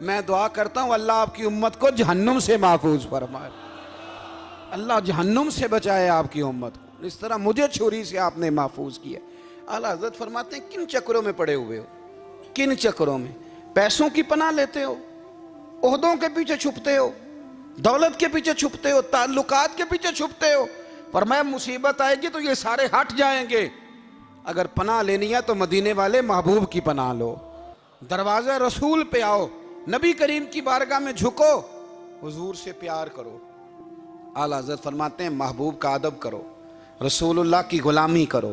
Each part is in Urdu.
میں دعا کرتا ہوں اللہ آپ کی امت کو جہنم سے محفوظ فرمائے، اللہ جہنم سے بچائے آپ کی امت کو، اس طرح مجھے چھری سے آپ نے محفوظ کیا۔ اعلیٰ حضرت فرماتے ہیں کن چکروں میں پڑے ہوئے ہو، کن چکروں میں؟ پیسوں کی پناہ لیتے ہو، عہدوں کے پیچھے چھپتے ہو، دولت کے پیچھے چھپتے ہو، تعلقات کے پیچھے چھپتے ہو۔ فرمایا مصیبت آئے گی تو یہ سارے ہٹ جائیں گے۔ اگر پناہ لینی ہے تو مدینے والے محبوب کی پناہ لو، دروازہ رسول پہ آؤ، نبی کریم کی بارگاہ میں جھکو، حضور سے پیار کرو۔ اعلیٰ حضرت فرماتے ہیں محبوب کا ادب کرو، رسول اللہ کی غلامی کرو۔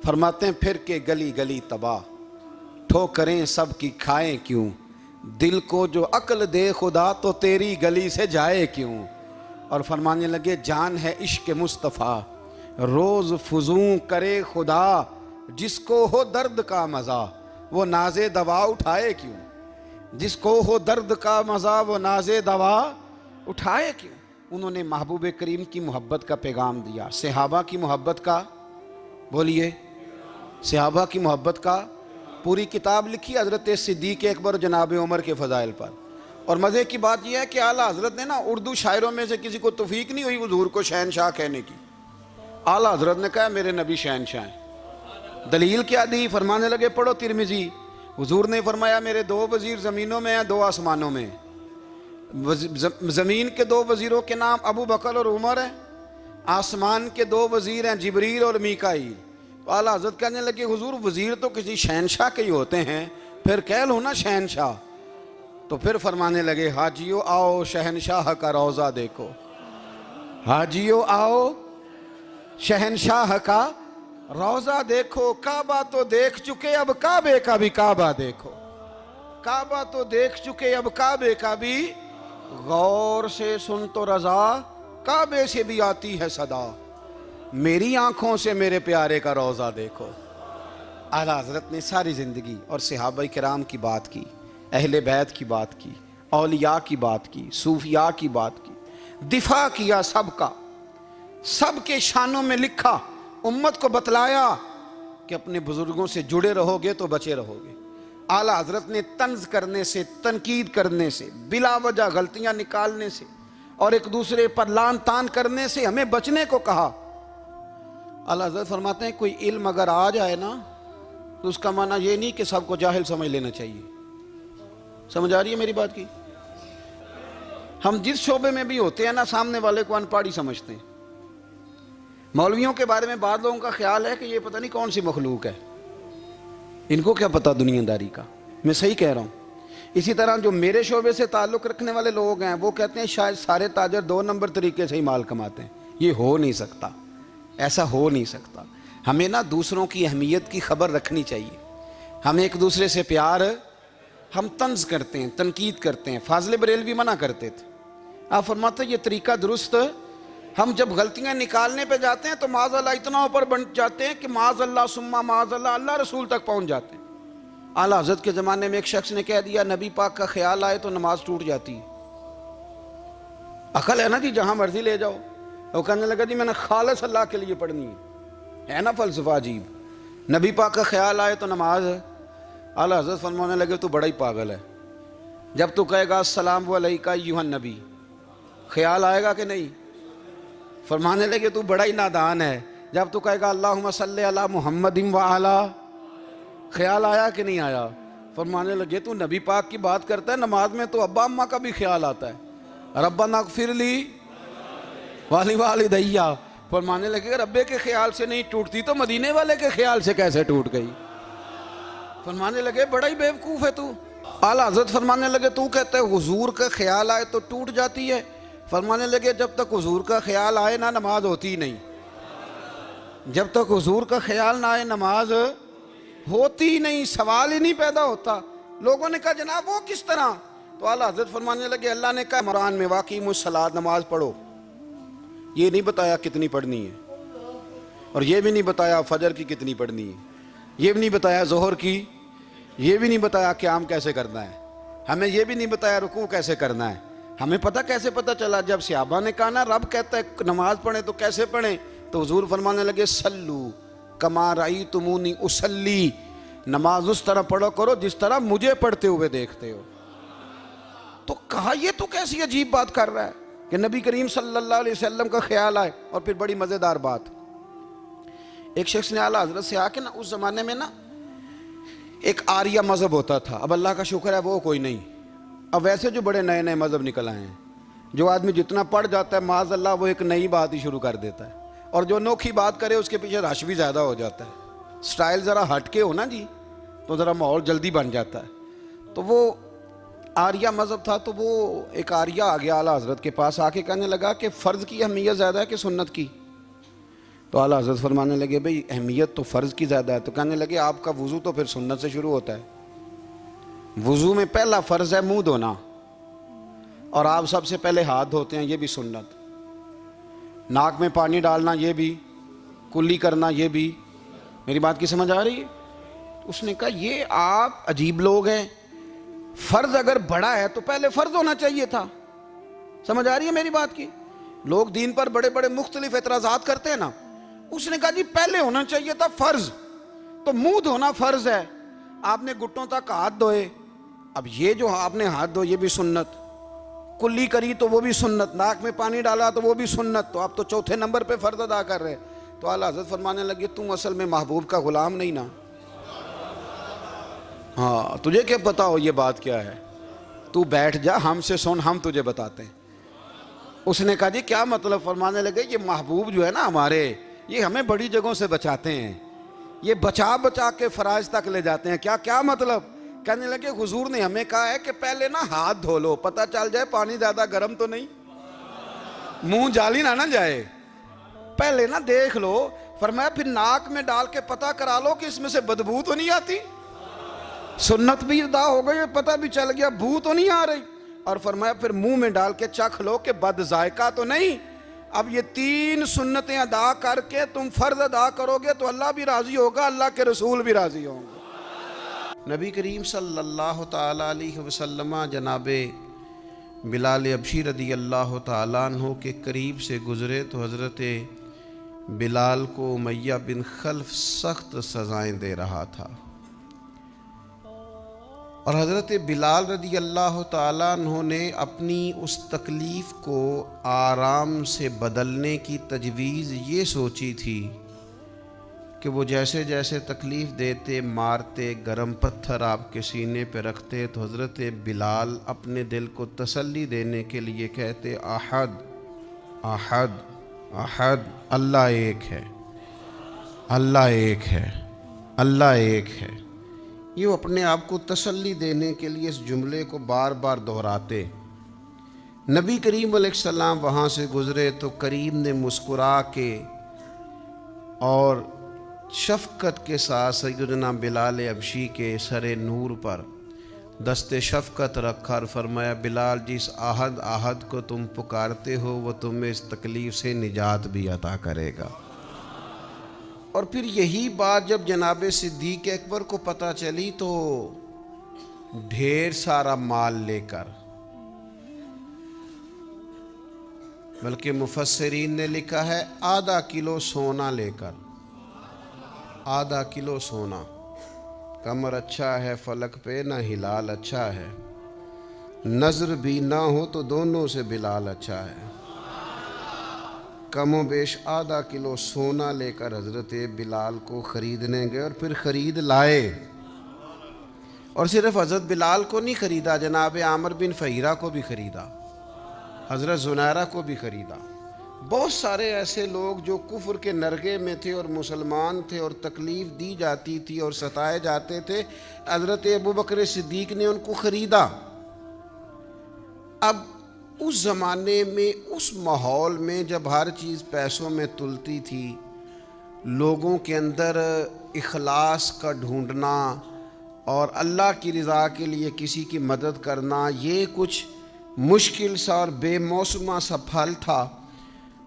فرماتے ہیں پھر کہ گلی گلی تباہ، ٹھوکریں سب کی کھائیں کیوں، دل کو جو عقل دے خدا تو تیری گلی سے جائے کیوں۔ اور فرمانے لگے جان ہے عشق مصطفیٰ، روز فزوں کرے خدا، جس کو ہو درد کا مزہ وہ ناز دوا اٹھائے کیوں، جس کو ہو درد کا مزہ وہ ناز دوا اٹھائے کیوں۔ انہوں نے محبوب کریم کی محبت کا پیغام دیا، صحابہ کی محبت کا، بولیے، صحابہ کی محبت کا پوری کتاب لکھی حضرت صدیق اکبر اور جناب عمر کے فضائل پر۔ اور مزے کی بات یہ ہے کہ اعلیٰ حضرت نے نا اردو شاعروں میں سے کسی کو توفیق نہیں ہوئی حضور کو شہنشاہ کہنے کی، اعلیٰ حضرت نے کہا میرے نبی شہنشاہ ہیں۔ دلیل کیا دی؟ فرمانے لگے پڑھو ترمذی، حضور نے فرمایا میرے دو وزیر زمینوں میں ہیں، دو آسمانوں میں۔ زمین کے دو وزیروں کے نام ابو بکر اور عمر ہیں، آسمان کے دو وزیر ہیں جبریل اور میکائیل۔ تو اعلیٰ حضرت کہنے لگے حضور وزیر تو کسی شہنشاہ کے ہی ہوتے ہیں، پھر کہہ لو نا شہنشاہ۔ تو پھر فرمانے لگے حاجیو آؤ شہنشاہ کا روضہ دیکھو، حاجیو آؤ شہنشاہ کا روضہ دیکھو، کعبہ تو دیکھ چکے اب کعبے کا بھی کعبہ دیکھو، کعبہ تو دیکھ چکے اب کعبے کا بھی، غور سے سن تو رضا کعبے سے بھی آتی ہے صدا، میری آنکھوں سے میرے پیارے کا روضہ دیکھو۔ اعلیٰ حضرت نے ساری زندگی اور صحابہ کرام کی بات کی، اہل بیت کی بات کی، اولیاء کی بات کی، صوفیاء کی بات کی، دفاع کیا سب کا، سب کے شانوں میں لکھا، امت کو بتلایا کہ اپنے بزرگوں سے جڑے رہو گے تو بچے رہو گے۔ اعلیٰ حضرت نے طنز کرنے سے، تنقید کرنے سے، بلا وجہ غلطیاں نکالنے سے اور ایک دوسرے پر لان تان کرنے سے ہمیں بچنے کو کہا۔ اعلیٰ حضرت فرماتے ہیں کوئی علم اگر آ جائے نا تو اس کا معنی یہ نہیں کہ سب کو جاہل سمجھ لینا چاہیے۔ سمجھ آ رہی ہے میری بات کی؟ ہم جس شعبے میں بھی ہوتے ہیں نا سامنے والے کو ان پڑھ ہی سمجھتے ہیں۔ مولویوں کے بارے میں بعض لوگوں کا خیال ہے کہ یہ پتہ نہیں کون سی مخلوق ہے، ان کو کیا پتہ دنیا داری کا۔ میں صحیح کہہ رہا ہوں۔ اسی طرح جو میرے شعبے سے تعلق رکھنے والے لوگ ہیں وہ کہتے ہیں شاید سارے تاجر دو نمبر طریقے سے ہی مال کماتے ہیں۔ یہ ہو نہیں سکتا، ایسا ہو نہیں سکتا۔ ہمیں نا دوسروں کی اہمیت کی خبر رکھنی چاہیے، ہم ایک دوسرے سے پیار، ہم طنز کرتے ہیں، تنقید کرتے ہیں۔ فاضل بریلوی منع کرتے تھے، آپ فرماتے ہیں یہ طریقہ درست، ہم جب غلطیاں نکالنے پہ جاتے ہیں تو معاذ اللہ اتنا اوپر بن جاتے ہیں کہ معاذ اللہ ثم معاذ اللہ اللہ رسول تک پہنچ جاتے ہیں۔ اعلیٰ حضرت کے زمانے میں ایک شخص نے کہہ دیا نبی پاک کا خیال آئے تو نماز ٹوٹ جاتی ہے۔ عقل ہے نا جی، جہاں مرضی لے جاؤ۔ وہ کہنے لگا جی میں نے خالص اللہ کے لیے پڑھنی ہے نا فلسفہ عجیب، نبی پاک کا خیال آئے تو نماز۔ اعلیٰ حضرت فرمانے لگے تو بڑا ہی پاگل ہے، جب تو کہے گا السلام علیکہ ایھا النبی، خیال آئے گا کہ نہیں؟ فرمانے لگے تو بڑا ہی نادان ہے، جب تو کہے گا اللہم صلی علی محمد وعلی، خیال آیا کہ نہیں آیا؟ فرمانے لگے تو نبی پاک کی بات کرتا ہے، نماز میں تو ابا اماں کا بھی خیال آتا ہے، ربنا اغفر لی والدیّ۔ فرمانے لگے کہ ربے کے خیال سے نہیں ٹوٹتی تو مدینے والے کے خیال سے کیسے ٹوٹ گئی؟ فرمانے لگے بڑا ہی بیوقوف ہے تو۔ اعلیٰ حضرت فرمانے لگے تو کہتا ہے حضور کا خیال آئے تو ٹوٹ جاتی ہے۔ فرمانے لگے جب تک حضور کا خیال آئے نہ نماز ہوتی نہیں، جب تک حضور کا خیال نہ آئے نماز ہوتی نہیں، سوال ہی نہیں پیدا ہوتا۔ لوگوں نے کہا جناب وہ کس طرح؟ تو اعلیٰ حضرت فرمانے لگے اللہ نے کہا قرآن میں واقعی الصلاۃ، نماز پڑھو، یہ نہیں بتایا کتنی پڑھنی ہے، اور یہ بھی نہیں بتایا فجر کی کتنی پڑھنی ہے، یہ بھی نہیں بتایا ظہر کی، یہ بھی نہیں بتایا قیام کیسے کرنا ہے، ہمیں یہ بھی نہیں بتایا رکوع کیسے کرنا ہے۔ ہمیں پتہ کیسے پتہ چلا؟ جب صحابہ نے کہا نا رب کہتا ہے نماز پڑھیں تو کیسے پڑھیں، تو حضور فرمانے لگے سلو کما رأیتمونی اصلی، نماز اس طرح پڑھو کرو جس طرح مجھے پڑھتے ہوئے دیکھتے ہو. تو کہا یہ تو کیسی عجیب بات کر رہا ہے کہ نبی کریم صلی اللہ علیہ وسلم کا خیال آئے. اور پھر بڑی مزیدار بات, ایک شخص نے اعلیٰ حضرت سے آ کے نا, اس زمانے میں نا ایک آریہ مذہب ہوتا تھا, اب اللہ کا شکر ہے وہ کوئی نہیں, اب ویسے جو بڑے نئے نئے مذہب نکل آئے ہیں, جو آدمی جتنا پڑھ جاتا ہے معاذ اللہ وہ ایک نئی بات ہی شروع کر دیتا ہے, اور جو انوکھی بات کرے اس کے پیچھے رش بھی زیادہ ہو جاتا ہے. سٹائل ذرا ہٹ کے ہو نا جی تو ذرا ماحول جلدی بن جاتا ہے. تو وہ آریہ مذہب تھا, تو وہ ایک آریہ آ گیا اعلیٰ حضرت کے پاس, آ کے کہنے لگا کہ فرض کی اہمیت زیادہ ہے کہ سنت کی؟ تو اعلیٰ حضرت فرمانے لگے بھئی اہمیت تو فرض کی زیادہ ہے. تو کہنے لگے آپ کا وضو تو پھر سنت سے شروع ہوتا ہے, وضو میں پہلا فرض ہے منہ دھونا, اور آپ سب سے پہلے ہاتھ دھوتے ہیں, یہ بھی سنت. ناک میں پانی ڈالنا یہ بھی, کلی کرنا یہ بھی. میری بات کی سمجھ آ رہی ہے؟ اس نے کہا یہ آپ عجیب لوگ ہیں, فرض اگر بڑا ہے تو پہلے فرض ہونا چاہیے تھا. سمجھ آ رہی ہے میری بات کی؟ لوگ دین پر بڑے بڑے مختلف اعتراضات کرتے ہیں نا, اس نے کہا جی پہلے ہونا چاہیے تھا فرض. تو منہ دھونا فرض ہے, آپ نے گھٹنوں تک ہاتھ دھوئے, اب یہ جو آپ نے ہاتھ دھو یہ بھی سنت, کلی کری تو وہ بھی سنت, ناک میں پانی ڈالا تو وہ بھی سنت, تو آپ تو چوتھے نمبر پہ فرض ادا کر رہے. تو اعلیٰ حضرت فرمانے لگے تم اصل میں محبوب کا غلام نہیں نا, ہاں تجھے کیا پتا ہو یہ بات کیا ہے, تو بیٹھ جا ہم سے سن, ہم تجھے بتاتے ہیں. اس نے کہا جی کیا مطلب؟ فرمانے لگے یہ محبوب جو ہے نا ہمارے, یہ ہمیں بڑی جگہوں سے بچاتے ہیں, یہ بچا بچا کے فرائض تک لے جاتے ہیں. کیا مطلب؟ کہنے لگے حضور نے ہمیں کہا ہے کہ پہلے نا ہاتھ دھو لو, پتہ چل جائے پانی زیادہ گرم تو نہیں, منہ جالی نہ جائے, پہلے نا دیکھ لو. فرمایا پھر ناک میں ڈال کے پتہ کرا لو کہ اس میں سے بدبو تو نہیں آتی, سنت بھی ادا ہو گئی, پتہ بھی چل گیا بو تو نہیں آ رہی. اور فرمایا پھر منہ میں ڈال کے چکھ لو کہ بد ذائقہ تو نہیں. اب یہ 3 سنتیں ادا کر کے تم فرض ادا کرو گے تو اللہ بھی راضی ہوگا, اللہ کے رسول بھی راضی ہوں گے. نبی کریم صلی اللہ تعالیٰ علیہ وسلم جناب بلال حبشی رضی اللہ تعالیٰ عنہ کے قریب سے گزرے تو حضرت بلال کو امیہ بن خلف سخت سزائیں دے رہا تھا, اور حضرت بلال رضی اللہ تعالیٰ عنہ نے اپنی اس تکلیف کو آرام سے بدلنے کی تجویز یہ سوچی تھی کہ وہ جیسے جیسے تکلیف دیتے, مارتے, گرم پتھر آپ کے سینے پہ رکھتے, تو حضرت بلال اپنے دل کو تسلی دینے کے لیے کہتے احد احد احد, اللہ ایک ہے, اللہ ایک ہے, اللہ ایک ہے. یہ اپنے آپ کو تسلی دینے کے لیے اس جملے کو بار بار دہراتے. نبی کریم علیہ السلام وہاں سے گزرے تو کریم نے مسکرا کے اور شفقت کے ساتھ سیدنا بلال حبشی کے سر نور پر دست شفقت رکھا اور فرمایا بلال جس احد احد کو تم پکارتے ہو وہ تمہیں اس تکلیف سے نجات بھی عطا کرے گا. اور پھر یہی بات جب جناب صدیق اکبر کو پتہ چلی تو ڈھیر سارا مال لے کر, بلکہ مفسرین نے لکھا ہے آدھا کلو سونا لے کر, آدھا کلو سونا. کمر اچھا ہے فلک پہ نہ ہلال اچھا ہے, نظر بھی نہ ہو تو دونوں سے بلال اچھا ہے. کم و بیش آدھا کلو سونا لے کر حضرت بلال کو خریدنے گئے, اور پھر خرید لائے. اور صرف حضرت بلال کو نہیں خریدا, جناب عامر بن فہیرہ کو بھی خریدا, حضرت زنیرہ کو بھی خریدا. بہت سارے ایسے لوگ جو کفر کے نرغے میں تھے اور مسلمان تھے اور تکلیف دی جاتی تھی اور ستائے جاتے تھے, حضرت ابوبکر صدیق نے ان کو خریدا. اب اس زمانے میں, اس ماحول میں جب ہر چیز پیسوں میں تلتی تھی, لوگوں کے اندر اخلاص کا ڈھونڈنا اور اللہ کی رضا کے لیے کسی کی مدد کرنا یہ کچھ مشکل سا اور بے موسمہ سا پھل تھا.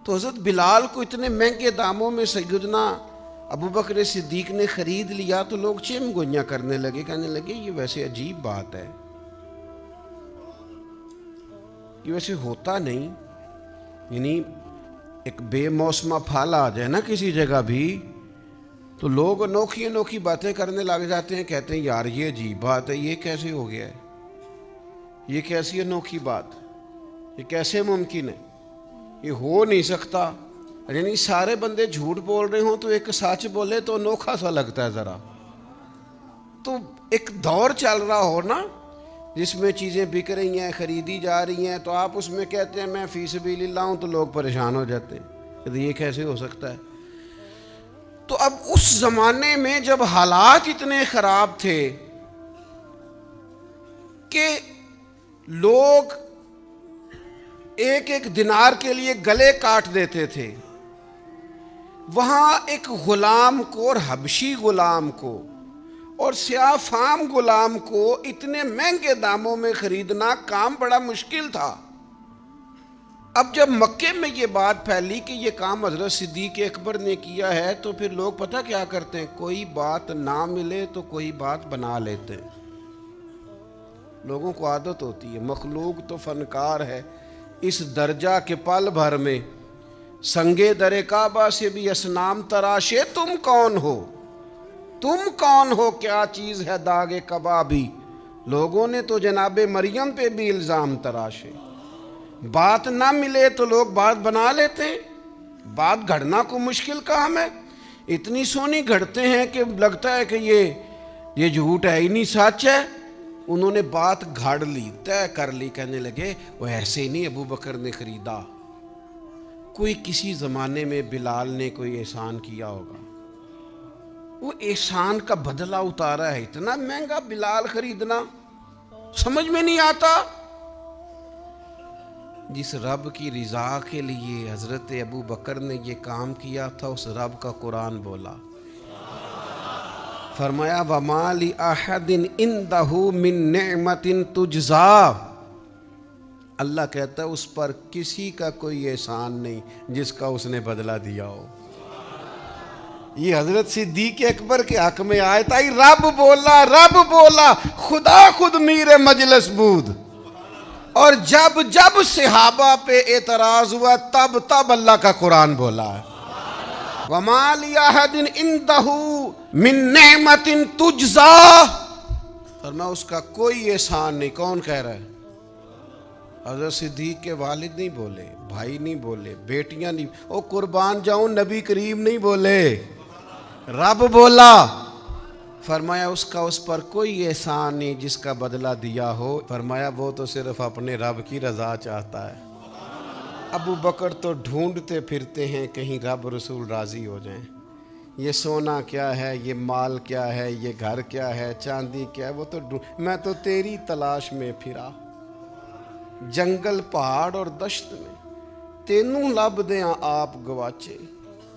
تو حضرت بلال کو اتنے مہنگے داموں میں سیدنا ابوبکر صدیق نے خرید لیا تو لوگ چیم گوئیاں کرنے لگے, کہنے لگے یہ ویسے عجیب بات ہے, یہ ویسے ہوتا نہیں. یعنی ایک بے موسمہ پھل آ جائے نا کسی جگہ بھی تو لوگ انوکھی انوکھی باتیں کرنے لگ جاتے ہیں، کہتے ہیں یار یہ عجیب بات ہے، یہ کیسے ہو گیا ہے، یہ کیسی انوکھی بات، یہ کیسے ممکن ہے، یہ ہو نہیں سکتا۔ یعنی سارے بندے جھوٹ بول رہے ہوں تو ایک سچ بولے تو انوکھا سا لگتا ہے ذرا۔ تو ایک دور چل رہا ہو نا جس میں چیزیں بک رہی ہیں، خریدی جا رہی ہیں، تو آپ اس میں کہتے ہیں میں فی سبیل اللہ ہوں، تو لوگ پریشان ہو جاتے ہیں کہ یہ کیسے ہو سکتا ہے۔ تو اب اس زمانے میں جب حالات اتنے خراب تھے کہ لوگ ایک ایک دینار کے لیے گلے کاٹ دیتے تھے، وہاں ایک غلام کو اور حبشی غلام کو اور سیاہ فام غلام کو اتنے مہنگے داموں میں خریدنا کام بڑا مشکل تھا۔ اب جب مکے میں یہ بات پھیلی کہ یہ کام حضرت صدیق اکبر نے کیا ہے، تو پھر لوگ پتہ کیا کرتے ہیں، کوئی بات نہ ملے تو کوئی بات بنا لیتے ہیں۔ لوگوں کو عادت ہوتی ہے، مخلوق تو فنکار ہے، اس درجہ کے پل بھر میں سنگے در کعبہ سے بھی اصنام تراشے، تم کون ہو، تم کون ہو، کیا چیز ہے داغ کبابی، لوگوں نے تو جناب مریم پہ بھی الزام تراشے۔ بات نہ ملے تو لوگ بات بنا لیتے ہیں، بات گھڑنا کو مشکل کام ہے، اتنی سونی گھڑتے ہیں کہ لگتا ہے کہ یہ جھوٹ ہے ہی نہیں، سچ ہے۔ انہوں نے بات گھڑ لی، طے کر لی، کہنے لگے وہ ایسے ہی نہیں ابو بکر نے خریدا، کوئی کسی زمانے میں بلال نے کوئی احسان کیا ہوگا، وہ احسان کا بدلہ اتارا ہے، اتنا مہنگا بلال خریدنا سمجھ میں نہیں آتا۔ جس رب کی رضا کے لیے حضرت ابو بکر نے یہ کام کیا تھا، اس رب کا قرآن بولا، فرمایا وَمَا لِأَحَدٍ عِندَهُ مِن نِعْمَةٍ تُجْزَىٰ، اللہ کہتا ہے اس پر کسی کا کوئی احسان نہیں جس کا اس نے بدلہ دیا ہو۔ یہ حضرت صدیق اکبر کے حق میں آیت آئی، رب بولا، رب بولا، خدا خود میر مجلس بود، اور جب جب صحابہ پہ اعتراض ہوا تب اللہ کا قرآن بولا ہے، وَمَا لِأَحَدٍ عِندَهُ مِن نِعْمَةٍ تُجْزَىٰ، فرمایا اس کا کوئی احسان نہیں۔ کون کہہ رہا ہے؟ حضرت صدیق کے والد نہیں بولے، بھائی نہیں بولے، بیٹیاں نہیں، او قربان جاؤں نبی کریم نہیں بولے، رب بولا، فرمایا اس کا اس پر کوئی احسان نہیں جس کا بدلہ دیا ہو، فرمایا وہ تو صرف اپنے رب کی رضا چاہتا ہے۔ ابو بکر تو ڈھونڈتے پھرتے ہیں کہیں رب رسول راضی ہو جائیں، یہ سونا کیا ہے، یہ مال کیا ہے، یہ گھر کیا ہے، چاندی کیا ہے، وہ تو میں تو تیری تلاش میں پھرا، جنگل پہاڑ اور دشت میں تینوں لب دیاں آپ گواچے،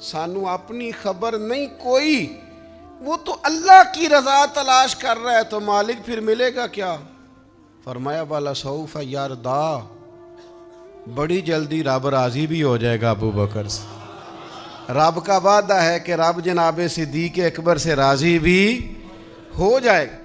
سانو اپنی خبر نہیں کوئی، وہ تو اللہ کی رضا تلاش کر رہا ہے، تو مالک پھر ملے گا کیا؟ فرمایا وَلَسَوْفَ يَرْضَىٰ، بڑی جلدی رب راضی بھی ہو جائے گا ابو بکر سے۔ رب کا وعدہ ہے کہ رب جناب صدیق اکبر سے راضی بھی ہو جائے گا۔